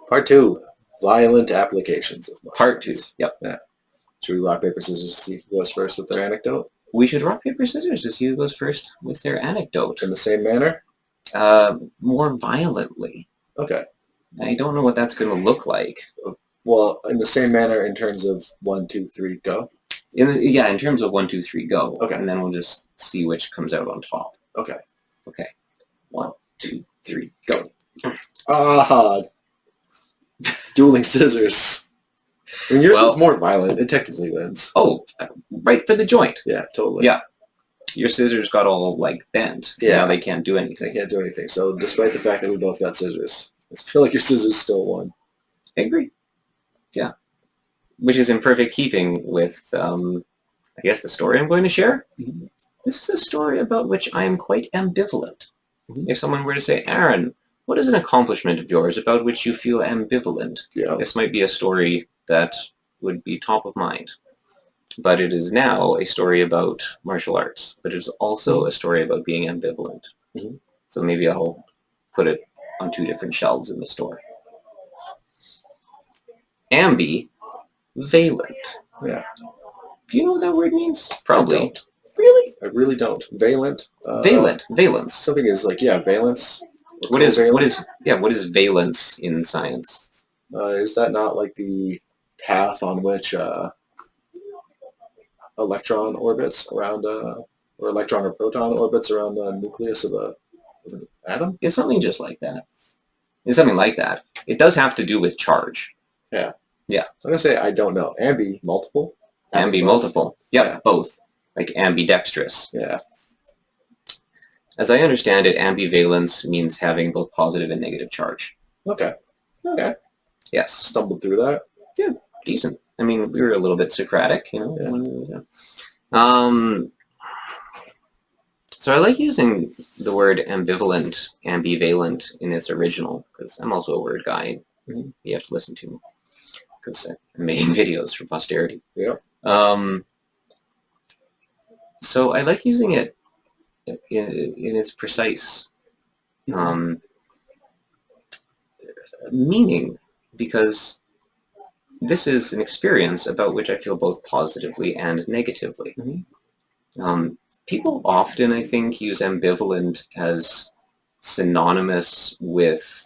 Part 2. Violent applications of martial Part 2. arts. Yep. Yeah. Should we rock, paper, scissors to see who goes first with their anecdote? We should rock, paper, scissors to see who goes first with their anecdote. In the same manner? More violently. Okay. I don't know what that's going to look like. Well, in the same manner in terms of 1, 2, 3, go? In terms of 1, 2, 3, go. Okay. And then we'll just see which comes out on top. Okay. Okay. 1, 2, 3, go. Ah! Dueling scissors. When yours was more violent, it technically wins. Oh, right for the joint. Yeah, totally. Yeah. Your scissors got all, bent. Yeah. Now they can't do anything. They can't do anything. So despite the fact that we both got scissors, I feel like your scissors still won. I agree. Yeah. Which is in perfect keeping with, I guess, the story I'm going to share. Mm-hmm. This is a story about which I am quite ambivalent. Mm-hmm. If someone were to say, Aaron, what is an accomplishment of yours about which you feel ambivalent? Yeah. This might be a story that would be top of mind. But it is now a story about martial arts. But it is also a story about being ambivalent. Mm-hmm. So maybe I'll put it on 2 different shelves in the store. Ambivalent. Yeah. Do you know what that word means? Probably. I don't. Really? I really don't. Valent? Valence. Something is valence. What is valence in science? Is that not like the path on which electron orbits around, or electron or proton orbits around the nucleus of an atom? It's something just like that. It's something like that. It does have to do with charge. Yeah. Yeah. So I'm going to say I don't know. Ambi, multiple? Multiple. Yep, Yeah. Both. Like ambidextrous. Yeah. As I understand it, ambivalence means having both positive and negative charge. Okay. Yes. Stumbled through that. Yeah, decent. I mean, we were a little bit Socratic, Yeah. So I like using the word ambivalent in its original, because I'm also a word guy. Mm-hmm. You have to listen to me, because I'm making videos for posterity. Yeah. So I like using it in its precise meaning, because this is an experience about which I feel both positively and negatively. Mm-hmm. People often, I think, use ambivalent as synonymous with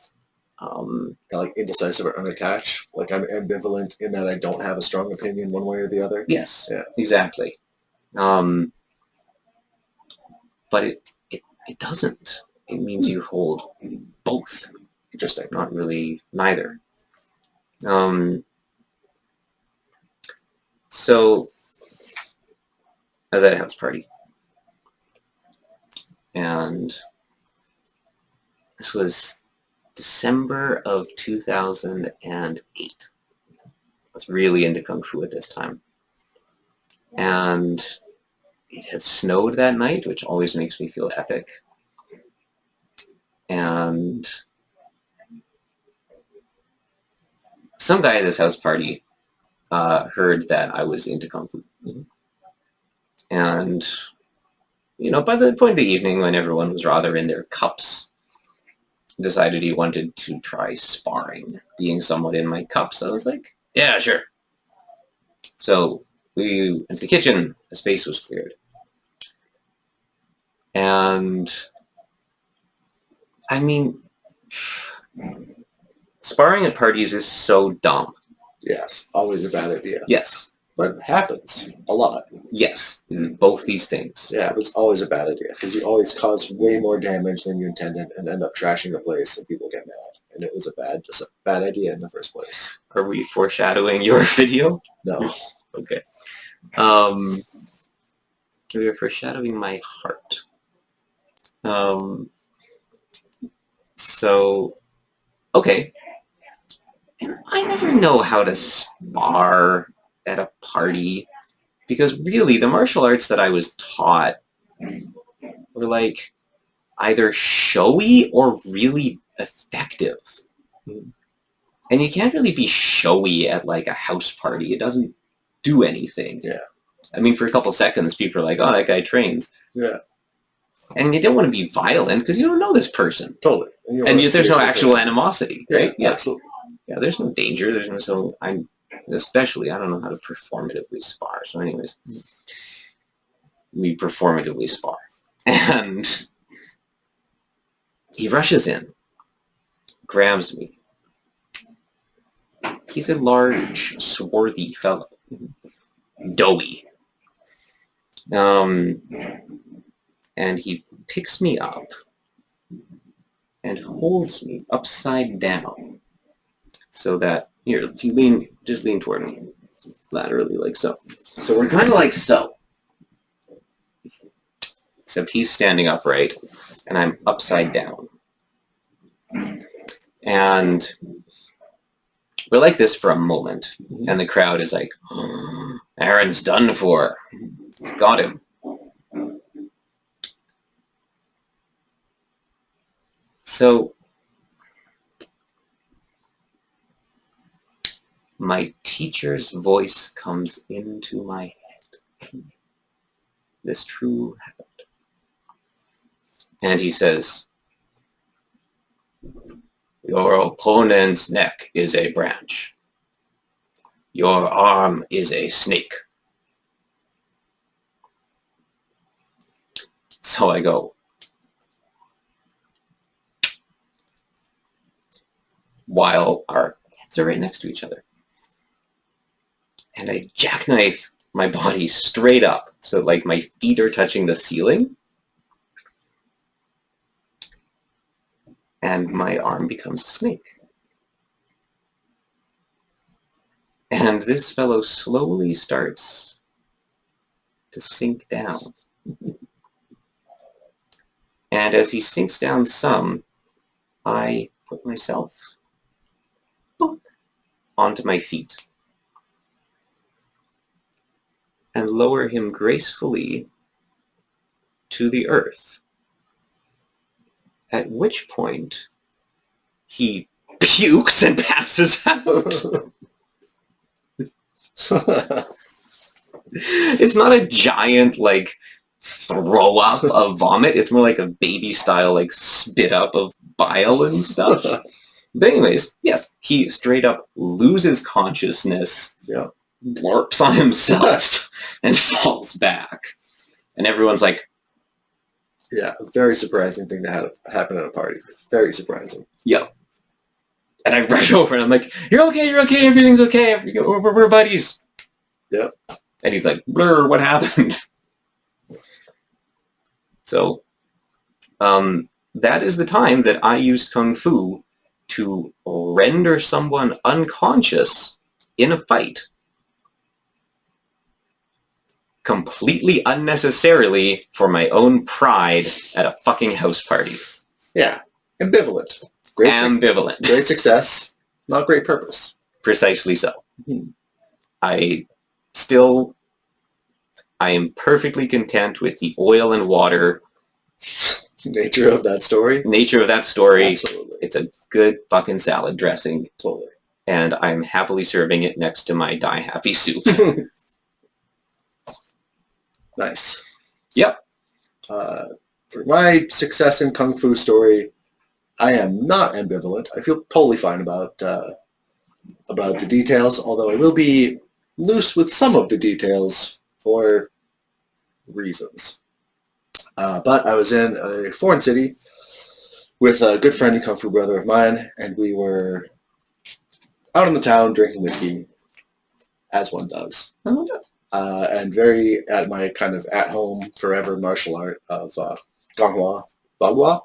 Like indecisive or unattached. Like I'm ambivalent in that I don't have a strong opinion one way or the other. Yes, Yeah. Exactly. But it doesn't. It means you hold both. Interesting. Not really neither. So I was at a house party, and this was December of 2008. I was really into Kung Fu at this time. And it had snowed that night, which always makes me feel epic. And some guy at this house party heard that I was into Kung Fu. Mm-hmm. And, by the point of the evening when everyone was rather in their cups, decided he wanted to try sparring. Being somewhat in my cups, I was like, yeah, sure. So we went to the kitchen, a space was cleared. And, I mean, sparring at parties is so dumb. Yes. Always a bad idea. Yes. But it happens a lot. Yes. Both these things. Yeah, but it's always a bad idea because you always cause way more damage than you intended and end up trashing the place and people get mad. And it was just a bad idea in the first place. Are we foreshadowing your video? No. Okay. We are foreshadowing my heart. So, okay. And I never know how to spar at a party, because really the martial arts that I was taught were like either showy or really effective. And you can't really be showy at like a house party. It doesn't do anything. Yeah. I mean, for a couple seconds, people are like, oh, that guy trains. Yeah. And you don't want to be violent because you don't know this person. Totally. And there's no actual animosity, right? Yeah, absolutely. Yeah, there's no danger. There's no, so I'm, especially, I don't know how to performatively spar. So anyways, we performatively spar. And he rushes in, grabs me. He's a large, swarthy fellow. Doughy. And he picks me up and holds me upside down so that, here, if you lean, just lean toward me laterally like so. So we're kind of like so. Except he's standing upright and I'm upside down. And we're like this for a moment. And the crowd is like, oh, Aaron's done for. He's got him. So my teacher's voice comes into my head. This true happened. And he says, your opponent's neck is a branch. Your arm is a snake. So I go, while our heads are right next to each other. And I jackknife my body straight up, so like my feet are touching the ceiling. And my arm becomes a snake. And this fellow slowly starts to sink down. And as he sinks down some, I put myself onto my feet and lower him gracefully to the earth. At which point, he pukes and passes out. It's not a giant, like, throw up of vomit. It's more like a baby style, like, spit up of bile and stuff. But anyways, yes, he straight up loses consciousness, blorps on himself, and falls back. And everyone's like, yeah, a very surprising thing to happen at a party. Very surprising. Yeah. And I rush over and I'm like, you're okay, everything's okay, we're buddies. Yep. And he's like, blur, what happened? So, that is the time that I used Kung Fu to render someone unconscious in a fight. Completely unnecessarily for my own pride at a fucking house party. Yeah. Ambivalent. Ambivalent. Great success, not great purpose. Precisely so. I am perfectly content with the oil and water nature of that story. Absolutely. It's a good fucking salad dressing. Totally. And I'm happily serving it next to my Die Happy soup. Nice. Yep. For my success in Kung Fu story, I am not ambivalent. I feel totally fine about the details, although I will be loose with some of the details for reasons. But I was in a foreign city with a good friend and Kung Fu brother of mine, and we were out in the town drinking whiskey, as one does. Oh, it does. And very at my kind of at-home, forever martial art of Gonghua Bagua.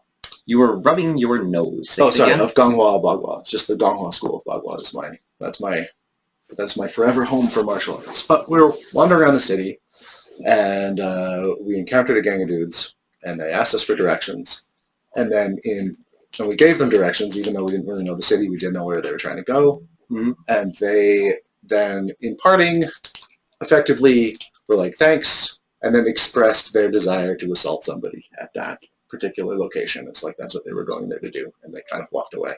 You were rubbing your nose. Of Gonghua Bagua. It's just the Gonghua school of Bagua is mine. That's my forever home for martial arts. But we were wandering around the city, and we encountered a gang of dudes, and they asked us for directions. And then we gave them directions, even though we didn't really know the city. We didn't know where they were trying to go. Mm-hmm. And they then, in parting, effectively were like, thanks, and then expressed their desire to assault somebody at that particular location. It's like that's what they were going there to do, and they kind of walked away.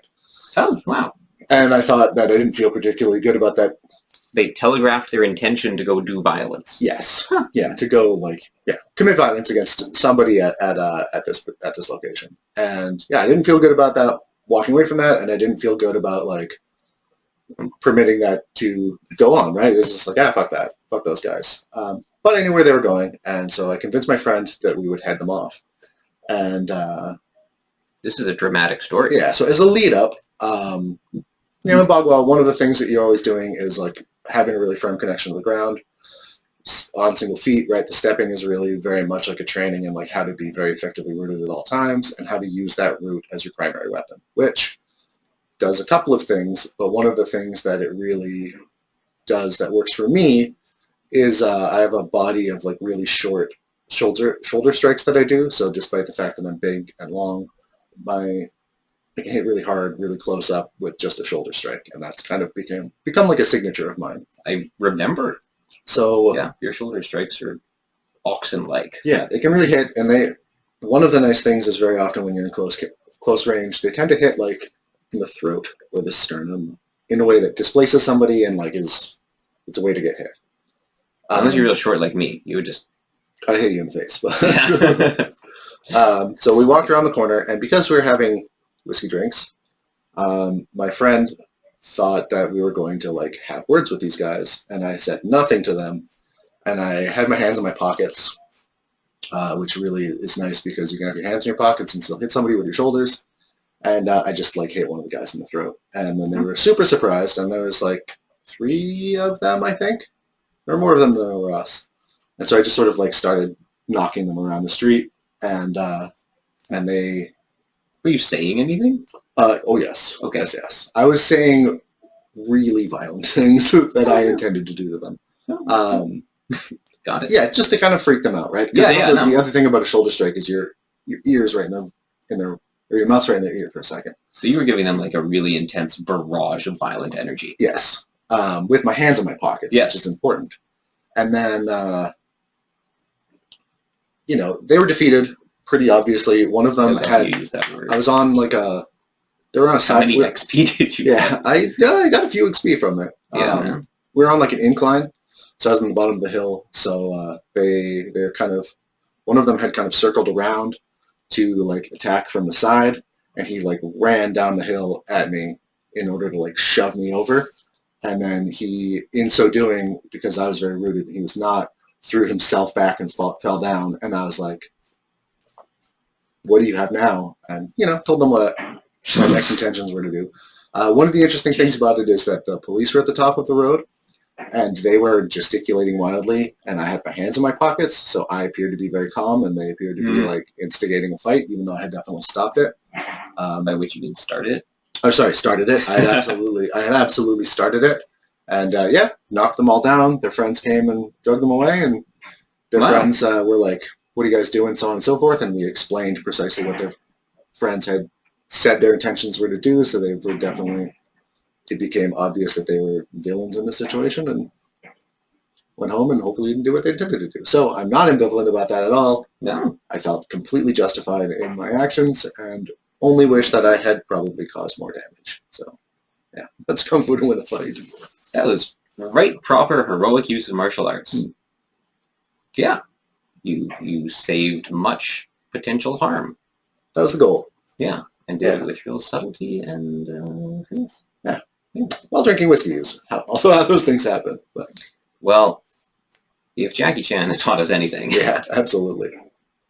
Oh, wow. And I thought that I didn't feel particularly good about that. They telegraphed their intention to go do violence. Yes. Huh. Yeah, to go commit violence against somebody at this location. And yeah, I didn't feel good about that, walking away from that, and I didn't feel good about permitting that to go on, right? It was just like, fuck that. Fuck those guys. But I knew where they were going, and so I convinced my friend that we would head them off. And this is a dramatic story. yeah, so as a lead up, in Bagua, one of the things that you're always doing is like having a really firm connection to the ground on single feet, right? The stepping is really very much like a training in like how to be very effectively rooted at all times and how to use that root as your primary weapon, which does a couple of things, but one of the things that it really does that works for me is I have a body of like really short shoulder strikes that I do. So despite the fact that I'm big and long, I can hit really hard, really close up with just a shoulder strike, and that's kind of become like a signature of mine. I remember. So yeah, your shoulder strikes are oxen-like. Yeah, they can really hit, and one of the nice things is very often when you're in close range, they tend to hit like in the throat or the sternum in a way that displaces somebody and like it's a way to get hit. Unless you're real short like me, you would just... I'd hit you in the face. But so we walked around the corner, and because we were having whiskey drinks, my friend thought that we were going to like have words with these guys, and I said nothing to them, and I had my hands in my pockets, which really is nice because you can have your hands in your pockets and still hit somebody with your shoulders. And I just like hit one of the guys in the throat, and then they were super surprised, and there was like 3 of them, I think. There were more of them than there were us, and so I just sort of like started knocking them around the street, and they... Were you saying anything? Oh yes. Okay. Yes. I was saying really violent things that I intended to do to them. Got it. Yeah, just to kind of freak them out, right? Yeah. The other thing about a shoulder strike is your ears right in their or your mouth's right in their ear for a second. So you were giving them like a really intense barrage of violent energy. Yes. With my hands in my pockets, yes. Which is important. And then, they were defeated pretty obviously. One of them had... use that word. I was on like they were on a side... How many XP did you get? I got a few XP from it. Yeah, we were on like an incline, so I was on the bottom of the hill. So they're kind of... One of them had kind of circled around to like attack from the side, and he like ran down the hill at me in order to like shove me over. And then he, in so doing, because I was very rooted, he was not, threw himself back and fell down. And I was like, what do you have now? And, told them what my next intentions were to do. One of the interesting things about it is that the police were at the top of the road, and they were gesticulating wildly, and I had my hands in my pockets, so I appeared to be very calm, and they appeared to be like instigating a fight, even though I had definitely stopped it. By which you mean started? Oh, sorry, started it. I had absolutely started it, and knocked them all down. Their friends came and drug them away, and their friends were like, "What are you guys doing?" So on and so forth, and we explained precisely what their friends had said their intentions were to do. So they were definitely... It became obvious that they were villains in the situation, and went home and hopefully didn't do what they intended to do. So I'm not ambivalent about that at all. No. I felt completely justified in my actions, and only wish that I had probably caused more damage. So, yeah, that's Kung Fu to win a fight. That was right, proper, heroic use of martial arts. Yeah. You saved much potential harm. That was the goal. Yeah, and did it with real subtlety and yes. Yeah. While drinking whiskey is also how those things happen. But. Well, if Jackie Chan has taught us anything. Yeah, absolutely.